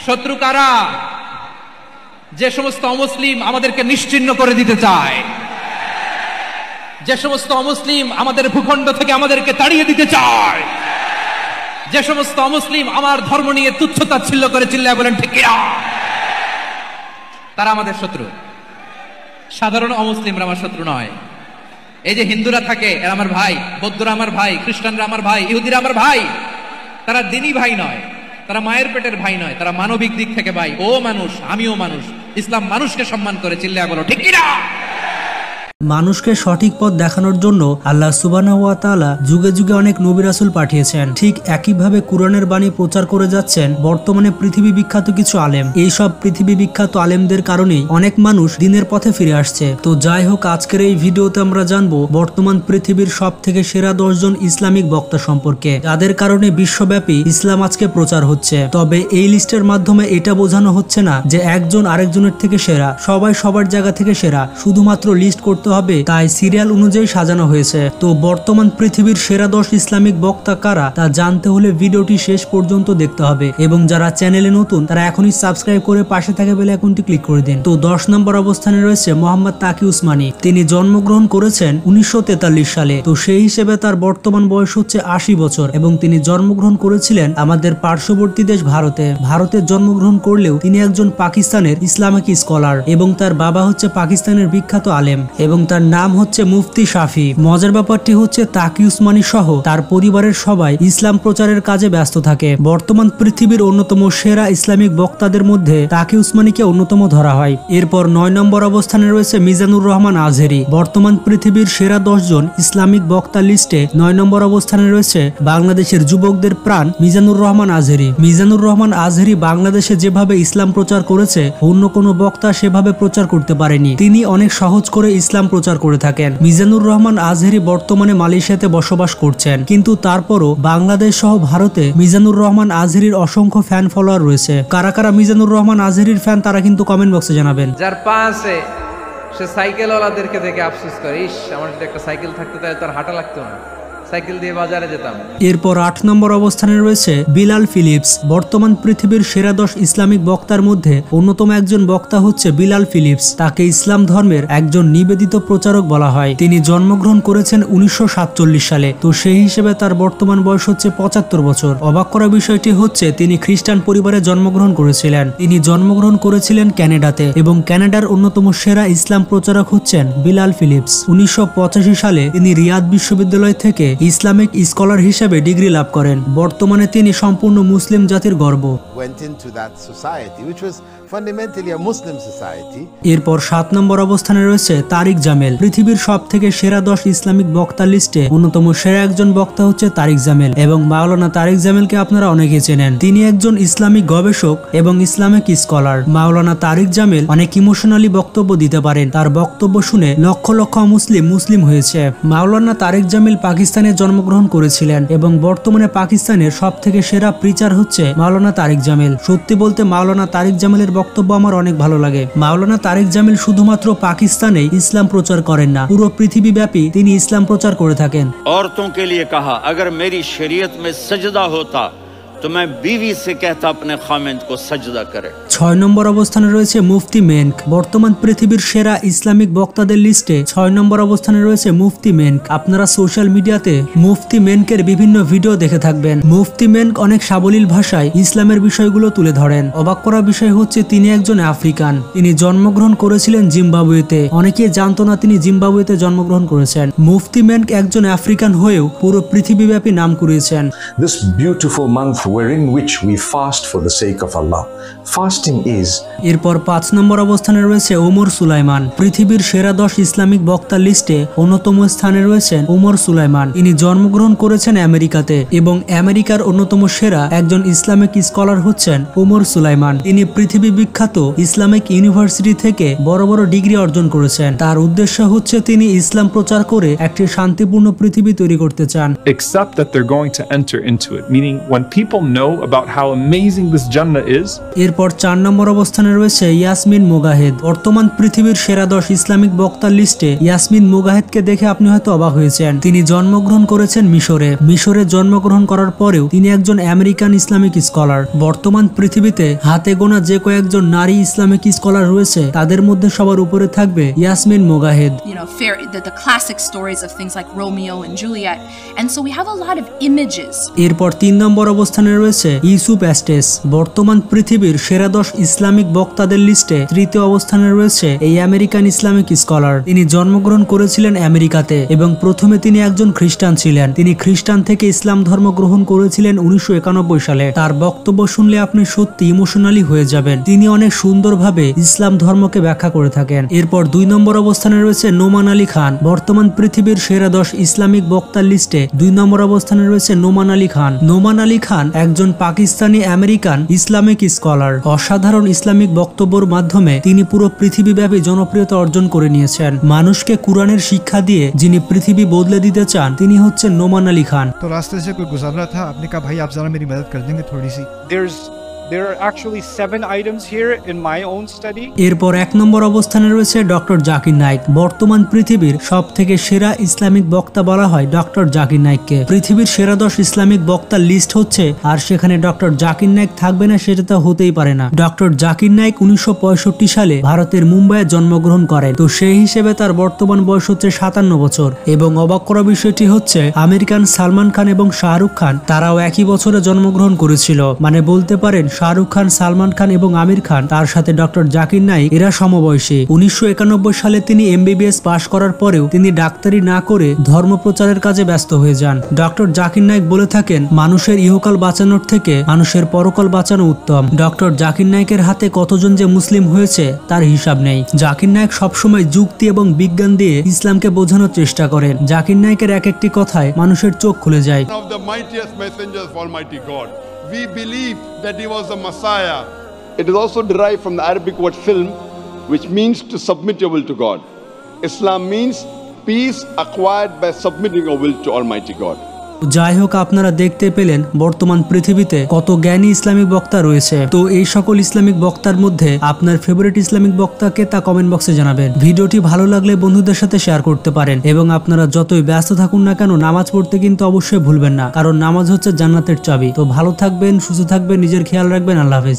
শত্রু কারা? যে সমস্ত অমুসলিম আমাদেরকে নিশ্চিহ্ন করে দিতে চায়, যে সমস্ত অমুসলিম আমাদের ভূখণ্ড থেকে আমাদেরকে তাড়িয়ে দিতে চায়, যে সমস্ত অমুসলিম আমার ধর্ম নিয়ে তুচ্ছতাচ্ছিল্য করে চিল্লায় বলেন ঠিক কিনা, তারা আমাদের শত্রু। সাধারণ অমুসলিমরা আমার শত্রু নয়। এই যে হিন্দুরা থাকে এরা আমার ভাই, বৌদ্ধরা আমার ভাই, খ্রিস্টানরা আমার ভাই, ইহুদিরা আমার ভাই। তারা দিনই ভাই নয়, তারা মায়ের পেটের ভাই নয়, তারা মানবিক দিক থেকে ভাই। ও মানুষ, আমিও মানুষ। ইসলাম মানুষকে সম্মান করে, চিল্লায় বলো ঠিক কিনা। মানুষকে সঠিক পথ দেখানোর জন্য আল্লাহ সুবহানাহু ওয়া তাআলা যুগে যুগে অনেক নবী রাসূল পাঠিয়েছেন। ঠিক একইভাবে কুরআনের বাণী প্রচার করে যাচ্ছেন বর্তমানে পৃথিবী বিখ্যাত কিছু আলেম। এই সব পৃথিবী বিখ্যাত আলেমদের কারণেই অনেক মানুষ দ্বীনের পথে ফিরে আসছে। তো যাই হোক, আজকের এই ভিডিওতে আমরা জানবো বর্তমান পৃথিবীর সব থেকে সেরা 10 জন ইসলামিক বক্তা সম্পর্কে, যাদের কারণে বিশ্বব্যাপী ইসলাম আজকে প্রচার হচ্ছে। তবে এই লিস্টের মাধ্যমে এটা বোঝানো হচ্ছে না যে একজন আরেকজনের থেকে সেরা, সবাই সবার জায়গা থেকে সেরা। শুধুমাত্র লিস্ট করতে হবে, তাই সিরিয়াল অনুযায়ী সাজানো হয়েছে। তো বর্তমান পৃথিবীর সেরা 10 ইসলামিক বক্তা কারা তা জানতে হলে ভিডিওটি শেষ পর্যন্ত দেখতে হবে, এবং যারা চ্যানেলে নতুন তারা এখনই সাবস্ক্রাইব করে পাশে থাকা বেল আইকনটি ক্লিক করে দিন। তো 10 নম্বর অবস্থানে রয়েছে মোহাম্মদ তাকি উসমানী। তিনি জন্মগ্রহণ করেছেন 1943 সালে। তো সেই হিসেবে তার বর্তমান বয়স হচ্ছে 80 বছর, এবং তিনি জন্মগ্রহণ করেছিলেন আমাদের পার্শ্ববর্তী দেশ ভারতে। ভারতে জন্মগ্রহণ করলেও তিনি একজন পাকিস্তানের ইসলামিক স্কলার, এবং তার বাবা হচ্ছে পাকিস্তানের বিখ্যাত আলেম, এবং তার নাম হচ্ছে মুফতি শাফি। মজার ব্যাপারটি হচ্ছে তাকি উসমানী সহ তার পরিবারের সবাই ইসলাম প্রচারের কাজে ব্যস্ত থাকে। বর্তমান পৃথিবীর অন্যতম সেরা ইসলামিক বক্তাদের মধ্যে তাকি উসমানীকে অন্যতম ধরা হয়। এরপর 9 নম্বর অবস্থানে রয়েছে মিজানুর রহমান আজহেরি। বর্তমান পৃথিবীর সেরা 10 জন ইসলামিক বক্তা লিস্টে 9 নম্বর অবস্থানে রয়েছে বাংলাদেশের যুবকদের প্রাণ মিজানুর রহমান আজহেরি। মিজানুর রহমান আজহেরি বাংলাদেশে যেভাবে ইসলাম প্রচার করেছে অন্য কোনো বক্তা সেভাবে প্রচার করতে পারেনি। তিনি অনেক সহজ করে ইসলাম প্রচার করে থাকেন। মিজানুর রহমান আজহেরি বর্তমানে মালয়েশিয়াতে বসবাস করছেন, কিন্তু তারপরও বাংলাদেশ সহ ভারতে মিজানুর রহমান আজহেরির অসংখ্য ফ্যান ফলোয়ার রয়েছে। কারা কারা মিজানুর রহমান আজহেরির ফ্যান তারা কিন্তু কমেন্ট বক্সে জানাবেন। যার পা আছে সে সাইকেলওয়ালাদেরকে দেখে আফসোস করে, ইস আমার যদি একটা সাইকেল থাকতো তাহলে তার হাঁটা লাগতো না, সাইকেল দিয়ে বাজারে যেতাম। এরপর 8 নম্বর অবস্থানে রয়েছে বিলাল ফিলিপস। বর্তমান পৃথিবীর সেরা 10 ইসলামিক বক্তার মধ্যে অন্যতম একজন বক্তা হচ্ছে বিলাল ফিলিপস। তাকে ইসলাম ধর্মের একজন নিবেদিত প্রচারক বলা হয়। তিনি জন্মগ্রহণ করেছেন 1947 সালে। তো সেই হিসেবে তার বর্তমান বয়স হচ্ছে 75 বছর। অবাক করা বিষয়টি হচ্ছে তিনি খ্রিস্টান পরিবারে জন্মগ্রহণ করেছিলেন। তিনি জন্মগ্রহণ করেছিলেন ক্যানাডাতে, এবং ক্যানাডার অন্যতম সেরা ইসলাম প্রচারক হচ্ছেন বিলাল ফিলিপস। 1985 সালে তিনি রিয়াদ বিশ্ববিদ্যালয় থেকে ইসলামিক স্কলার হিসেবে ডিগ্রি লাভ করেন। বর্তমানে তিনি সম্পূর্ণ মুসলিম জাতির গর্ব। এরপর 7 নম্বর অবস্থানে রয়েছে তারিক জামেল। পৃথিবীর সব থেকে সেরা 10 ইসলামিক বক্তা লিস্টে অন্যতম সেরা একজন বক্তা হচ্ছে তারিক জামেল, এবং মাওলানা তারিক জামেলকে আপনারা অনেকে চেনেন। তিনি একজন ইসলামিক গবেষক এবং ইসলামিক স্কলার। মাওলানা তারিক জামেল অনেক ইমোশনালি বক্তব্য দিতে পারেন। তার বক্তব্য শুনে লক্ষ লক্ষ মুসলিম হয়েছে। মাওলানা তারিক জামেল পাকিস্তানে জন্মগ্রহণ করেছিলেন, এবং বর্তমানে পাকিস্তানের সব থেকে সেরা প্রিচার হচ্ছে মাওলানা তারিক জামেল। সত্যি বলতে মাওলানা তারিক জামেলের বক্তব্য আমার অনেক ভালো লাগে। মাওলানা তারিক জামেল শুধুমাত্র পাকিস্তানে ইসলাম প্রচার করেন না, পুরো পৃথিবী ব্যাপী তিনি ইসলাম প্রচার করে থাকেন। औरतों के लिए कहा, अगर मेरी शरीयत में सजदा होता तो मैं बीवी से कहता अपने खामिंद को सजदा करे। 6 নম্বর অবস্থানে রয়েছে মুফতি মেনক। বর্তমান পৃথিবীর সেরা ইসলামিক বক্তাদের লিস্টে 6 নম্বর অবস্থানে রয়েছে মুফতি মেনক। আপনারা সোশ্যাল মিডিয়াতে মুফতি মেনকের বিভিন্ন ভিডিও দেখে থাকবেন। মুফতি মেনক অনেক সাবলীল ভাষায় ইসলামের বিষয়গুলো তুলে ধরেন। অবাক করা বিষয় হচ্ছে তিনি একজন আফ্রিকান। তিনি জন্মগ্রহণ করেছিলেন জিম্বাবুয়েতে। অনেকেই জানতো না তিনি জিম্বাবুয়েতে জন্মগ্রহণ করেছেন। মুফতি মেনক একজন আফ্রিকান হয়েও পুরো পৃথিবীব্যাপী নাম কুড়িয়েছেন। This beautiful month wherein which we fast for the sake of Allah. Fasting is. এরপর 5 নম্বর অবস্থানে রয়েছে ওমর সুলাইমান। পৃথিবীর সেরা 10 ইসলামিক বক্তা লিস্টে অন্যতম স্থানে রয়েছেন ওমর সুলাইমান। তিনি জন্মগ্রহণ করেছেন আমেরিকাতে, এবং আমেরিকার অন্যতম সেরা একজন ইসলামিক স্কলার হচ্ছেন ওমর সুলাইমান। তিনি পৃথিবী বিখ্যাত ইসলামিক ইউনিভার্সিটি থেকে বড় বড় ডিগ্রি অর্জন করেছেন। তার উদ্দেশ্য হচ্ছে তিনি ইসলাম প্রচার করে একটি শান্তিপূর্ণ পৃথিবী তৈরি করতে চান। Except that they're going to enter into it, meaning when people all know about how amazing this Jannah is. এরপর 4 নম্বর অবস্থানে রয়েছে ইয়াসমিন মোগাহেদ। বর্তমান পৃথিবীর সেরা 10 ইসলামিক বক্তার লিস্টে ইয়াসমিন মোগাহেদকে দেখে আপনি হয়তো অবাক হয়েছেন। তিনি জন্মগ্রহণ করেছেন মিশরে জন্মগ্রহণ করার পরেও তিনি একজন আমেরিকান ইসলামিক স্কলার। বর্তমান পৃথিবীতে হাতে গোনা যে কয়েকজন নারী ইসলামিক স্কলার রয়েছে তাদের মধ্যে সবার উপরে থাকবে Yasmin মোগাহেদ। The classic stories of things like Romeo and Juliet, and so we have a lot of images. এরপর 3 নম্বর অবস্থানে রয়েছে ইউসুফ এস্টেস। বর্তমান পৃথিবীর সেরা 10 ইসলামিক বক্তাদের লিস্টে তৃতীয় অবস্থানে রয়েছে এই আমেরিকান ইসলামিক স্কলার। তিনি জন্মগ্রহণ করেছিলেন আমেরিকাতে এবং প্রথমে তিনি একজন খ্রিস্টান ছিলেন। তিনি খ্রিস্টান থেকে ইসলাম ধর্ম গ্রহণ করেছিলেন 1991 সালে। তার বক্তব্য শুনলে আপনি সত্যি ইমোশনালি হয়ে যাবেন। তিনি অনেক সুন্দরভাবে ইসলাম ধর্মকে ব্যাখ্যা করে থাকেন। এরপর 2 নম্বর অবস্থানে রয়েছে নোমান আলী খান। বর্তমান পৃথিবীর সেরা 10 ইসলামিক বক্তার লিস্টে 2 নম্বর অবস্থানে রয়েছে নোমান আলী খান। নোমান আলী খান একজন পাকিস্তানি আমেরিকান ইসলামিক স্কলার। অসাধারণ ইসলামিক বক্তব্যের মাধ্যমে তিনি পুরো পৃথিবীব্যাপী জনপ্রিয়তা অর্জন করে নিয়েছেন। মানুষকে কুরআনের শিক্ষা দিয়ে যিনি পৃথিবী বদলে দিতে চান তিনি হচ্ছেন নোমান আলী খান। तो रास्ते से कोई गुजर रहा था, आपने कहा भाई आप जरा मेरी मदद कर देंगे थोड़ी सी। There are actually 7 items here in my own study. এরপর 1 নম্বর অবস্থানে রয়েছে ডক্টর জাকির নাইক। বর্তমান পৃথিবীর সবথেকে সেরা ইসলামিক বক্তা বলা হয় ডক্টর জাকির নাইককে। পৃথিবীর সেরা 10 ইসলামিক বক্তার লিস্ট হচ্ছে, আর সেখানে ডক্টর জাকির নাইক থাকবে না সেটা তো হতেই পারে না। ডক্টর জাকির নাইক 1965 সালে ভারতের মুম্বাইয়ে জন্মগ্রহণ করেন। তো সেই হিসেবে তার বর্তমান বয়স হচ্ছে 57 বছর। এবং অবাক করা বিষয়টি হচ্ছে আমেরিকান সালমান খান এবং শাহরুখ খান তারাও একই বছরে জন্মগ্রহণ করেছিল। মানে বলতে পারেন শাহরুখ খান, সালমান খান এবং আমির খান তার সাথে ডক্টর জাকির নাইক এরা সমবয়সী। 1991 সালে তিনি MBBS পাশ করার পরেও তিনি ডাক্তারি না করে ধর্ম প্রচারের কাজে ব্যস্ত হয়ে যান। ডক্টর জাকির নাইক বলে থাকেন মানুষের ইহকাল বাঁচানোর থেকে মানুষের পরকাল বাঁচানো উত্তম। ডক্টর জাকির নাইকের হাতে কতজন যে মুসলিম হয়েছে তার হিসাব নেই। জাকির নাইক সবসময় যুক্তি এবং বিজ্ঞান দিয়ে ইসলামকে বোঝানোর চেষ্টা করেন। জাকির নাইকের এক একটি কথায় মানুষের চোখ খুলে যায়। One of the mightiest messengers of Almighty God. We believe that he was the Messiah. It is also derived from the Arabic word film, which means to submit your will to God. Islam means peace acquired by submitting your will to Almighty God. যাই হোক, আপনারা দেখতে পেলেন বর্তমান পৃথিবীতে কত জ্ঞানী Islamic বক্তা রয়েছে। তো এই সকল ইসলামিক বক্তার মধ্যে আপনার ফেভারিট ইসলামিক বক্তাকে তা কমেন্ট বক্সে জানাবেন। ভিডিওটি ভালো লাগলে বন্ধুদের সাথে শেয়ার করতে পারেন এবং আপনারা যতই ব্যস্ত থাকুন না কেন নামাজ পড়তে কিন্তু অবশ্যই ভুলবেন না, কারণ নামাজ হচ্ছে জান্নাতের চাবি। তো ভালো থাকবেন, সুস্থ থাকবেন, নিজের খেয়াল রাখবেন। আল্লাহ হাফেজ।